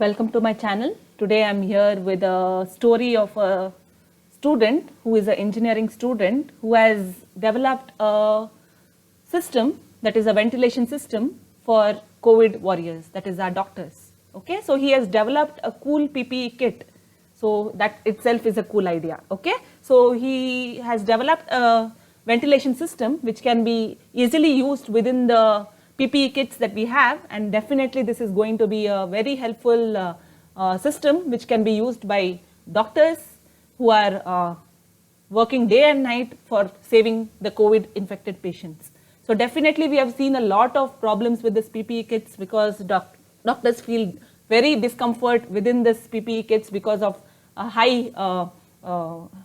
Welcome to my channel. Today I'm here with a story of a student who is an engineering student who has developed a system, that is a ventilation system for COVID warriors, that is our doctors. Okay, so he has developed a cool PPE kit. So that itself is a cool idea. Okay, so he has developed a ventilation system which can be easily used within the PPE kits that we have, and definitely this is going to be a very helpful system which can be used by doctors who are working day and night for saving the COVID infected patients. So definitely we have seen a lot of problems with this PPE kits because doctors feel very discomfort within this PPE kits because of high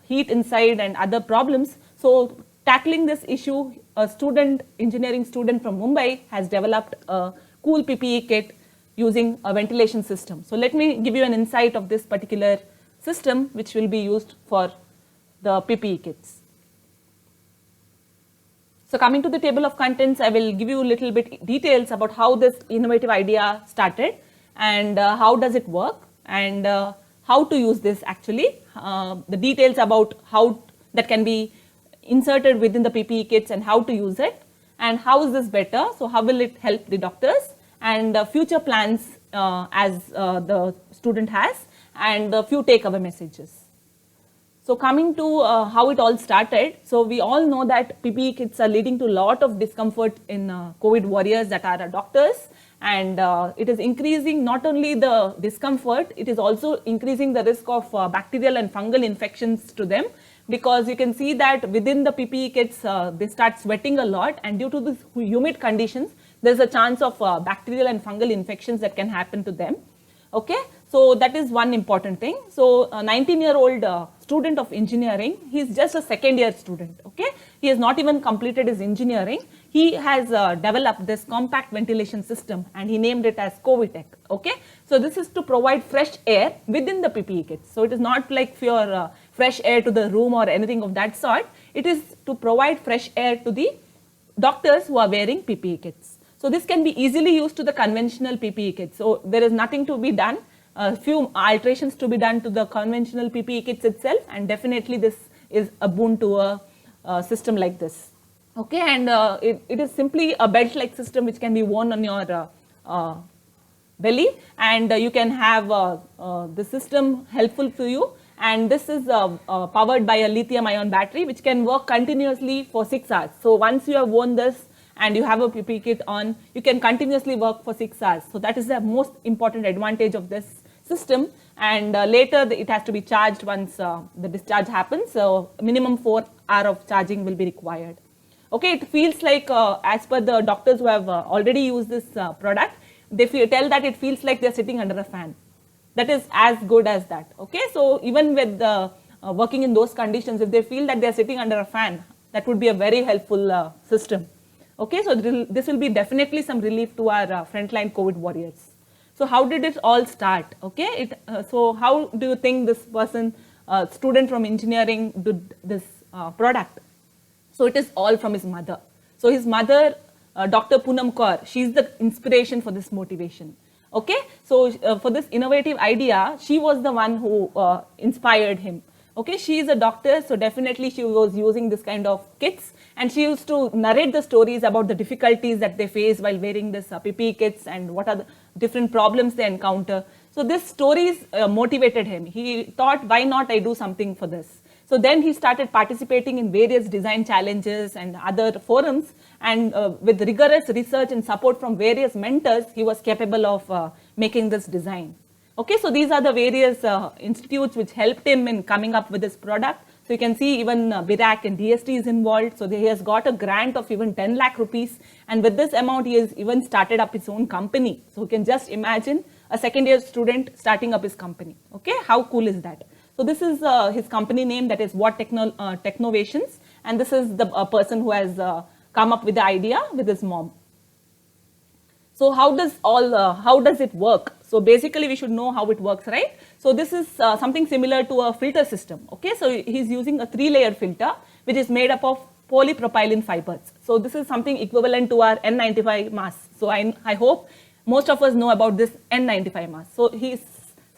heat inside and other problems. So tackling this issue, a engineering student from Mumbai has developed a cool PPE kit using a ventilation system. So let me give you an insight of this particular system which will be used for the PPE kits. So coming to the table of contents, I will give you a little bit details about how this innovative idea started and how does it work and how to use this actually, the details about how that can be inserted within the PPE kits and how to use it, and how is this better, so how will it help the doctors, and future plans as the student has, and a few takeaway messages. So coming to how it all started, so we all know that PPE kits are leading to a lot of discomfort in COVID warriors that are doctors, and it is increasing not only the discomfort, it is also increasing the risk of bacterial and fungal infections to them, because you can see that within the PPE kits, they start sweating a lot, and due to the humid conditions, there's a chance of bacterial and fungal infections that can happen to them. Okay, so that is one important thing. So a 19-year-old student of engineering, he's just a second year student. Okay, he has not even completed his engineering. He has developed this compact ventilation system and he named it as Covitec. Okay, so this is to provide fresh air within the PPE kits. So it is not like for fresh air to the room or anything of that sort. It is to provide fresh air to the doctors who are wearing PPE kits. So this can be easily used to the conventional PPE kits. So there is nothing to be done, a few alterations to be done to the conventional PPE kits itself, and definitely this is a boon to a system like this. Okay, and it is simply a belt-like system which can be worn on your belly, and you can have the system helpful to you. And this is powered by a lithium-ion battery which can work continuously for 6 hours. So once you have worn this and you have a PPE kit on, you can continuously work for 6 hours. So that is the most important advantage of this system. And later it has to be charged once the discharge happens. So minimum 4 hours of charging will be required. Okay, it feels like as per the doctors who have already used this product, they tell that it feels like they're sitting under a fan. That is as good as that. Okay, so even with working in those conditions, if they feel that they're sitting under a fan, that would be a very helpful system. Okay, so this will be definitely some relief to our frontline COVID warriors. So how did it all start? Okay, so how do you think this person, student from engineering, did this product? So it is all from his mother. So his mother, Dr. Poonam Kaur, she is the inspiration for this motivation. Okay, so for this innovative idea, she was the one who inspired him. Okay, she is a doctor, so definitely she was using this kind of kits, and she used to narrate the stories about the difficulties that they face while wearing this PPE kits and what are the different problems they encounter. So these stories motivated him. He thought, why not I do something for this? So then he started participating in various design challenges and other forums, and with rigorous research and support from various mentors, he was capable of making this design. Okay, so these are the various institutes which helped him in coming up with this product. So you can see even BIRAC and DST is involved. So he has got a grant of even 10 lakh rupees, and with this amount he has even started up his own company. So you can just imagine a second year student starting up his company. Okay, how cool is that? So this is his company name, that is Watt Technovations, and this is the person who has come up with the idea with his mom. So how does it work? So basically we should know how it works, right? So this is something similar to a filter system. Okay, so he's using a 3-layer filter which is made up of polypropylene fibers. So this is something equivalent to our N95 mask. So I hope most of us know about this N95 mask. So he's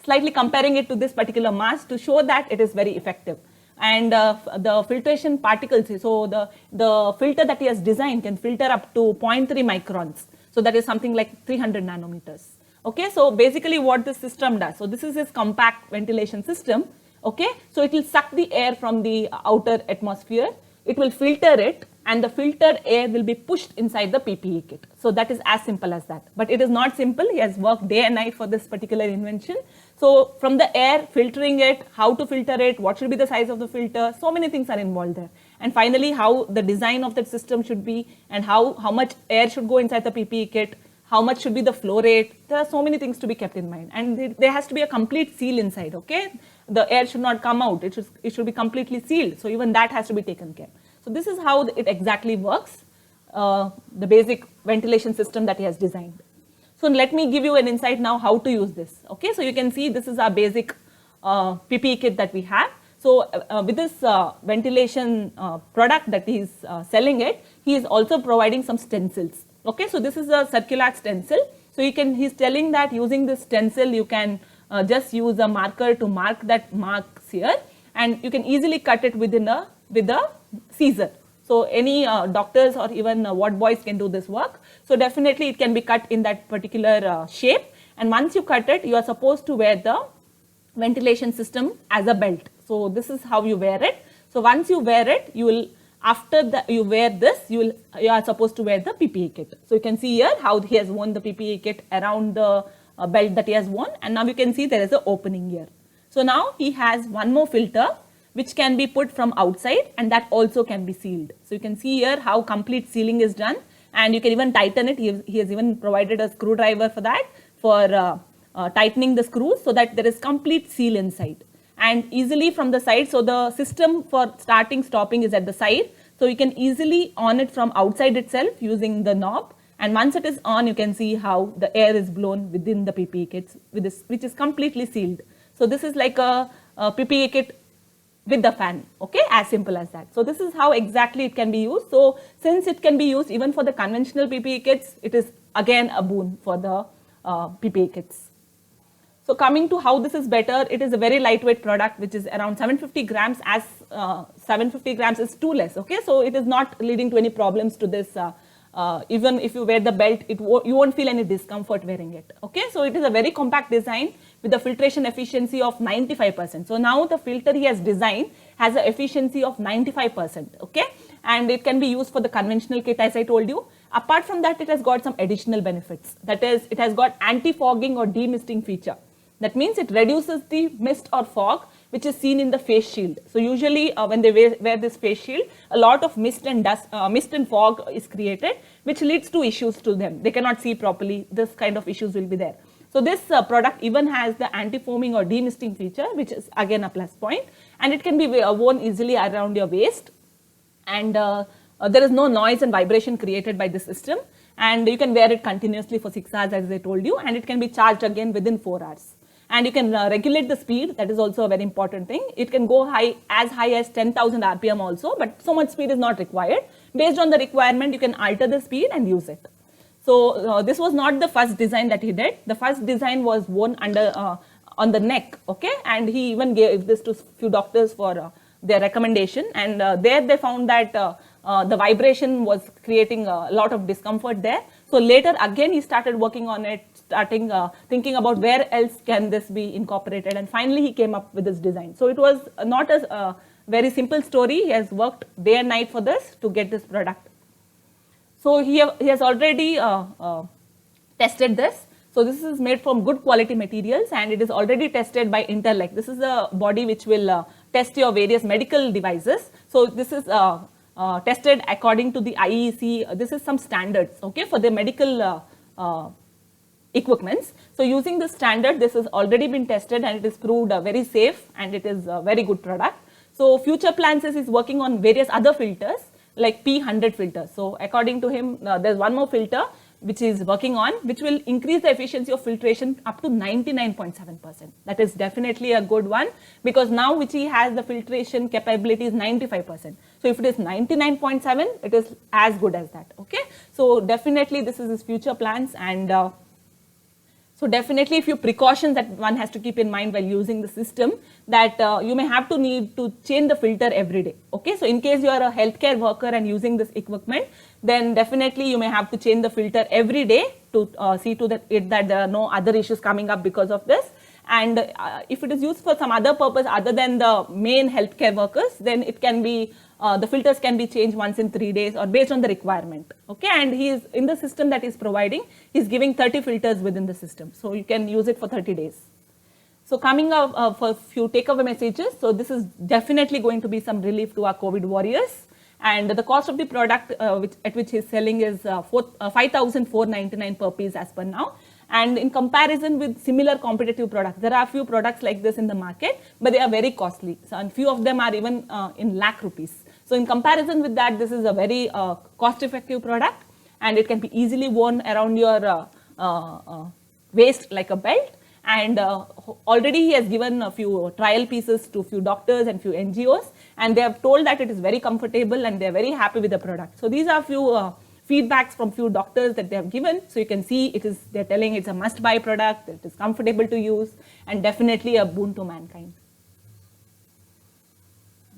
slightly comparing it to this particular mask to show that it is very effective. And the filtration particles, so the filter that he has designed can filter up to 0.3 microns. So that is something like 300 nanometers. Okay, so basically what this system does, so this is his compact ventilation system. Okay, so it will suck the air from the outer atmosphere, it will filter it, and the filtered air will be pushed inside the PPE kit. So that is as simple as that. But it is not simple. He has worked day and night for this particular invention. So from the air, filtering it, how to filter it, what should be the size of the filter, so many things are involved there. And finally, how the design of that system should be, and how much air should go inside the PPE kit, how much should be the flow rate. There are so many things to be kept in mind. And there has to be a complete seal inside, okay? The air should not come out. It should be completely sealed. So even that has to be taken care. So this is how it exactly works, the basic ventilation system that he has designed. So let me give you an insight now how to use this. Okay, so you can see this is our basic PPE kit that we have. So with this ventilation product that he is selling it, he is also providing some stencils. Okay, so this is a Circulac stencil. So he's telling that using this stencil, you can just use a marker to mark that marks here, and you can easily cut it with a Caesar. So any doctors or even ward boys can do this work. So definitely it can be cut in that particular shape. And once you cut it, you are supposed to wear the ventilation system as a belt. So this is how you wear it. So once you wear it, you will, after you wear this, you are supposed to wear the PPE kit. So you can see here how he has worn the PPE kit around the belt that he has worn. And now you can see there is an opening here. So now he has one more filter which can be put from outside, and that also can be sealed. So you can see here how complete sealing is done, and you can even tighten it. He has even provided a screwdriver for that, for tightening the screws so that there is complete seal inside. And easily from the side, so the system for starting, stopping is at the side. So you can easily on it from outside itself using the knob. And once it is on, you can see how the air is blown within the PPE kits, which is completely sealed. So this is like a PPE kit with the fan, okay, as simple as that. So this is how exactly it can be used. So since it can be used even for the conventional PPE kits, it is again a boon for the PPE kits. So coming to how this is better, it is a very lightweight product which is around 750 grams, as 750 grams is too less, okay. So it is not leading to any problems to this. Even if you wear the belt, you won't feel any discomfort wearing it, okay. So it is a very compact design with a filtration efficiency of 95%. So now the filter he has designed has an efficiency of 95%, okay. And it can be used for the conventional kit, as I told you. Apart from that, it has got some additional benefits. That is, it has got anti-fogging or demisting feature. That means it reduces the mist or fog which is seen in the face shield. So usually when they wear this face shield, a lot of mist and fog is created, which leads to issues to them. They cannot see properly. This kind of issues will be there. So this product even has the anti-foaming or demisting feature, which is again a plus point, and it can be worn easily around your waist, and there is no noise and vibration created by the system, and you can wear it continuously for 6 hours, as I told you, and it can be charged again within 4 hours. And you can regulate the speed. That is also a very important thing. It can go as high as 10,000 RPM also, but so much speed is not required. Based on the requirement, you can alter the speed and use it. So this was not the first design that he did. The first design was worn on the neck, okay, and he even gave this to few doctors for their recommendation, and there they found that the vibration was creating a lot of discomfort there. So later again he started working on it, starting thinking about where else can this be incorporated, and finally he came up with this design. So it was not a very simple story. He has worked day and night for this to get this product. So he has already tested this. So this is made from good quality materials, and it is already tested by Interlec. This is a body which will test your various medical devices. So this is tested according to the IEC. This is some standards, okay, for the medical equipments. So using this standard, this has already been tested, and it is proved very safe, and it is a very good product. So future plans is working on various other filters like P100 filters. So according to him, there's one more filter which is working on, which will increase the efficiency of filtration up to 99.7%. That is definitely a good one, because now which he has the filtration capability is 95%. So if it is 99.7, it is as good as that, okay. So definitely this is his future plans, and So definitely a few precautions that one has to keep in mind while using the system, that you may have to need to change the filter every day. Okay, so in case you are a healthcare worker and using this equipment, then definitely you may have to change the filter every day to see to that there are no other issues coming up because of this. And if it is used for some other purpose other than the main healthcare workers, then it can be the filters can be changed once in 3 days or based on the requirement. Okay, and he is in the system that he is providing, he is giving 30 filters within the system, so you can use it for 30 days. So coming up for a few takeaway messages, so this is definitely going to be some relief to our COVID warriors. And the cost of the product at which he is selling is 5,499 per piece as per now. And in comparison with similar competitive products, there are a few products like this in the market, but they are very costly. So, and few of them are even in lakh rupees. So in comparison with that, this is a very cost-effective product, and it can be easily worn around your waist like a belt. And already he has given a few trial pieces to few doctors and few NGOs, and they have told that it is very comfortable and they are very happy with the product. So these are few feedbacks from few doctors that they have given. So you can see they're telling it's a must-buy product, it is comfortable to use, and definitely a boon to mankind.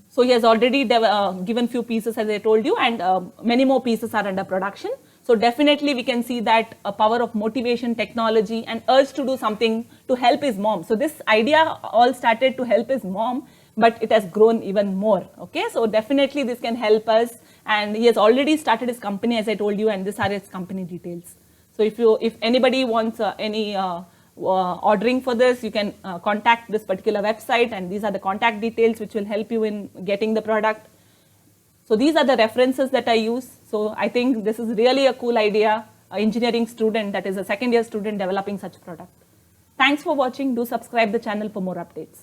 So he has already given few pieces, as I told you, and many more pieces are under production. So definitely we can see that a power of motivation, technology, and urge to do something to help his mom. So this idea all started to help his mom, but it has grown even more. Okay, so definitely this can help us, and he has already started his company, as I told you, and these are his company details. So if anybody wants any ordering for this, you can contact this particular website, and these are the contact details which will help you in getting the product. So these are the references that I use. So I think this is really a cool idea, an engineering student, that is a second year student, developing such product. Thanks for watching. Do subscribe the channel for more updates.